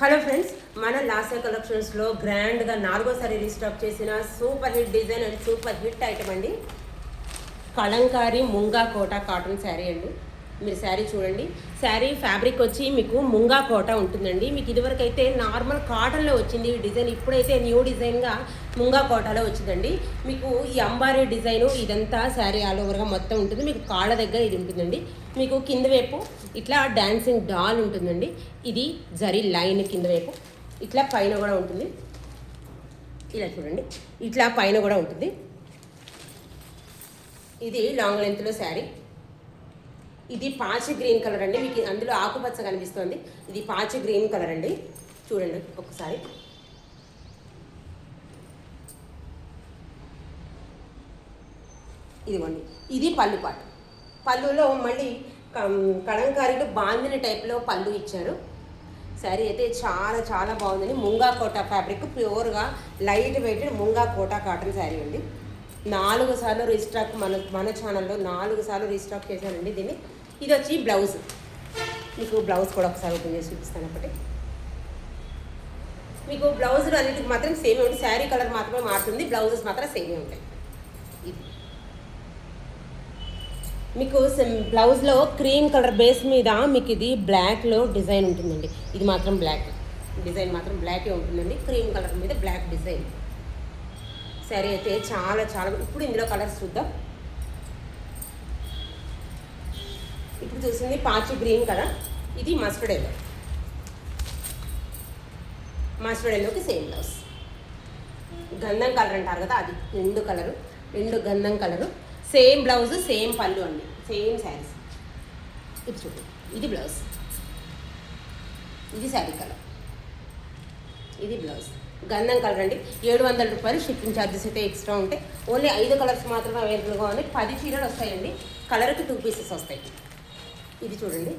Hello friends, మన లాసా కలెక్షన్స్లో గ్రాండ్గా నాలుగోసారి రీస్టాక్ చేసిన super hit design and super hit item అండి. కలంకారీ ముంగా కోట కాటన్ శారీ అండి. మీరు శారీ చూడండి. శారీ ఫ్యాబ్రిక్ వచ్చి మీకు ముంగా కోట ఉంటుందండి. మీకు ఇదివరకు అయితే నార్మల్ కాటన్లో వచ్చింది ఈ డిజైన్. ఇప్పుడైతే న్యూ డిజైన్గా ముంగా కోటలో వచ్చిందండి. మీకు ఈ అంబారీ డిజైను ఇదంతా శారీ ఆల్ ఓవర్గా మొత్తం ఉంటుంది. మీకు కాళ్ళ దగ్గర ఇది ఉంటుందండి. మీకు కింద వైపు ఇట్లా డాన్సింగ్ డాల్ ఉంటుందండి. ఇది జరీ లైన్ కింద వైపు ఇట్లా పైన కూడా ఉంటుంది. ఇలా చూడండి, ఇట్లా పైన కూడా ఉంటుంది. ఇది లాంగ్ లెంత్లో శారీ. ఇది పాచి గ్రీన్ కలర్ అండి. మీకు అందులో ఆకుపచ్చ కనిపిస్తుంది. ఇది పాచి గ్రీన్ కలర్ అండి. చూడండి ఒకసారి. ఇదిగోండి, ఇది పళ్ళు పాట. పళ్ళులో మళ్ళీ కలంకారీలో బాందిని టైప్లో పళ్ళు ఇచ్చారు. శారీ అయితే చాలా చాలా బాగుందండి. ముంగా కోటా ఫ్యాబ్రిక్, ప్యూర్గా light weight Munga Kota cotton sari అండి. 4 సార్లు రీస్టాక్ మన ఛానల్లో 4 సార్లు రీస్టాక్ చేశానండి దీన్ని. ఇది వచ్చి బ్లౌజ్. మీకు బ్లౌజ్ కూడా ఒకసారి ఓపెన్ చేసి చూపిస్తాను. ఒకటి మీకు బ్లౌజులు అన్నిటికి మాత్రం సేమే ఉంటుంది. శారీ కలర్ మాత్రమే మారుతుంది, బ్లౌజెస్ మాత్రం సేమే ఉంటాయి. ఇది మీకు బ్లౌజ్లో క్రీమ్ కలర్ బేస్ మీద మీకు ఇది బ్లాక్లో డిజైన్ ఉంటుందండి. ఇది మాత్రం బ్లాక్ డిజైన్, మాత్రం బ్లాకే ఉంటుందండి. క్రీమ్ కలర్ మీద బ్లాక్ డిజైన్ శారీ అయితే చాలా చాలా. ఇప్పుడు ఇందులో కలర్స్ చూద్దాం. ఇప్పుడు చూసింది పాచి గ్రీన్ కలర్. ఇది మస్టర్డ్ ఎల్లో. మస్టర్డ్ ఎల్లోకి సేమ్ బ్లౌజ్. గంధం కలర్ అంటారు కదా, అది రెండు గంధం కలరు. సేమ్ బ్లౌజ్, సేమ్ పళ్ళు అండి, సేమ్ శారీస్. ఇది చూడండి, ఇది బ్లౌజ్, ఇది శారీ కలర్, ఇది బ్లౌజ్. గంధం కలర్ అండి. 700 రూపాయలు. షిప్పింగ్ ఛార్జెస్ అయితే ఎక్స్ట్రా ఉంటాయి. ఓన్లీ 5 కలర్స్ మాత్రమే అవైలబుల్గా ఉన్నాయి. 10 చీరలు వస్తాయండి. కలర్కి 2 పీసెస్ వస్తాయి. ఇది చూడండి,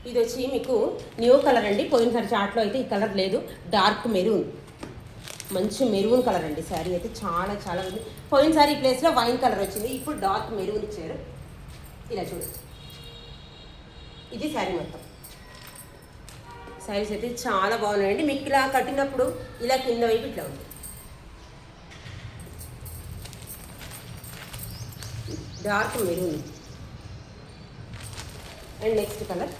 ఇది వచ్చి మీకు న్యూ కలర్ అండి. పోయినసారి చాట్లో అయితే ఈ కలర్ లేదు. డార్క్ మెరూన్, మంచి మెరూన్ కలర్ అండి. శారీ అయితే చాలా చాలా ఉంది. పోయినసారి ఈ ప్లేస్లో వైన్ కలర్ వచ్చింది, ఇప్పుడు డార్క్ మెరూన్ ఇచ్చారు. ఇలా చూడండి, ఇది శారీ మొత్తం. శారీస్ అయితే చాలా బాగున్నాయండి. మీకు ఇలా కట్టినప్పుడు ఇలా కింద వైపు ఇట్లా ఉంది. Dark maroon. And next colour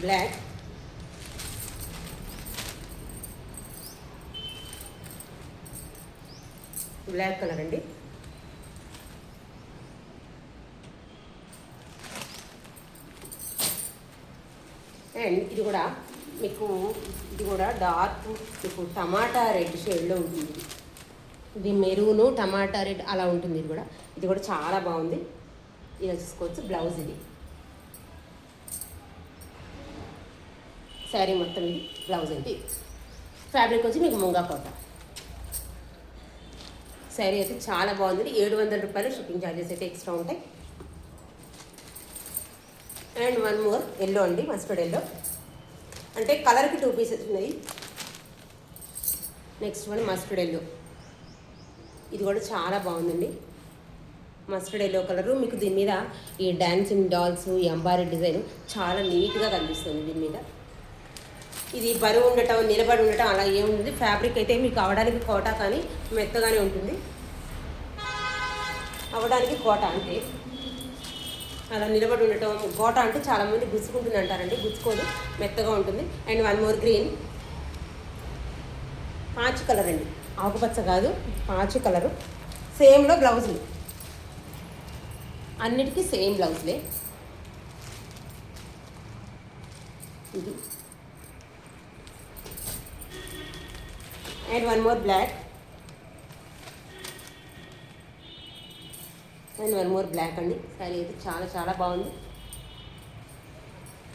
black. Black colour అండి. అండ్ ఇది కూడా మీకు, ఇది కూడా డార్క్ మీకు టమాటా రెడ్ షేడ్లో ఉంటుంది. ఇది మెరూను టమాటా రెడ్ అలా ఉంటుంది. ఇది కూడా చాలా బాగుంది. ఇలా చూసుకోవచ్చు. బ్లౌజ్ ఇది, శారీ మొత్తం ఇది బ్లౌజ్ అండి. ఫ్యాబ్రిక్ వచ్చి మీకు ముంగా కోట. శారీ అయితే చాలా బాగుంది. 700 రూపాయలు. షిప్పింగ్ ఛార్జెస్ అయితే ఎక్స్ట్రా ఉంటాయి. అండ్ వన్ మోర్ ఎల్లో అండి, మస్టర్డ్ ఎల్లో. అంటే కలర్కి 2 పీసెస్ ఉన్నాయి. Next one mustard yellow. ఇది కూడా చాలా బాగుందండి. Mustard yellow colour. మీకు దీని మీద ఈ డాన్సింగ్ డాల్స్, ఈ అంబారీ డిజైన్ చాలా నీట్గా కనిపిస్తుంది దీని మీద. ఇది బరువు ఉండటం, నిలబడి ఉండటం అలా ఏముంది. ఫ్యాబ్రిక్ అయితే మీకు అవడానికి కోట, కానీ మెత్తగానే ఉంటుంది. అవడానికి కోట అంటే అలా నిలబడి ఉండటం. కోట అంటే చాలామంది గుచ్చుకుంటుంది అంటారండి, గుచ్చుకోదు, మెత్తగా ఉంటుంది. And one more green. పాచి కలర్ అండి, ఆకుపచ్చ కాదు, పాచి కలరు. సేమ్లో బ్లౌజులు, అన్నిటికీ సేమ్ బ్లౌజ్లే. ఇది and one more black. And one more black అండి. శారీ అయితే చాలా చాలా బాగుంది.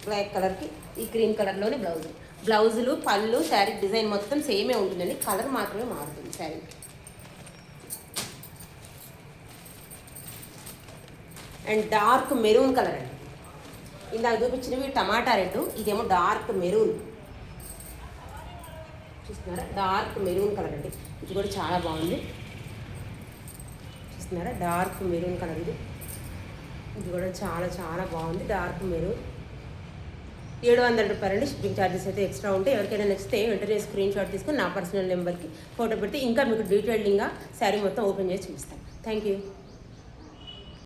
బ్లాక్ కలర్కి ఈ క్రీమ్ కలర్లోనే బ్లౌజులు పళ్ళు శారీ డిజైన్ మొత్తం సేమే ఉంటుందండి. కలర్ మాత్రమే మారుతుంది శారీకి. అండ్ డార్క్ మెరూన్ కలర్ అండి. ఇందాక చూపించినవి టమాటా రెడ్, ఇదేమో డార్క్ మెరూన్. చూస్తున్నారా, డార్క్ మెరూన్ కలర్ అండి. ఇది కూడా చాలా బాగుంది. చూస్తున్నారా, డార్క్ మెరూన్ కలర్. ఇది కూడా చాలా చాలా బాగుంది. Dark maroon. 700 రూపాయలండి. షిప్పింగ్ ఛార్జెస్ అయితే ఎక్స్ట్రా ఉంటాయి. ఎవరికైనా నచ్చితే వెంటనే స్క్రీన్ షాట్ తీసుకొని నా పర్సనల్ నెంబర్కి ఫోటో పెడితే ఇంకా మీకు డీటెయిల్డ్గా శారీ మొత్తం ఓపెన్ చేసి చూపిస్తాను. Thank you.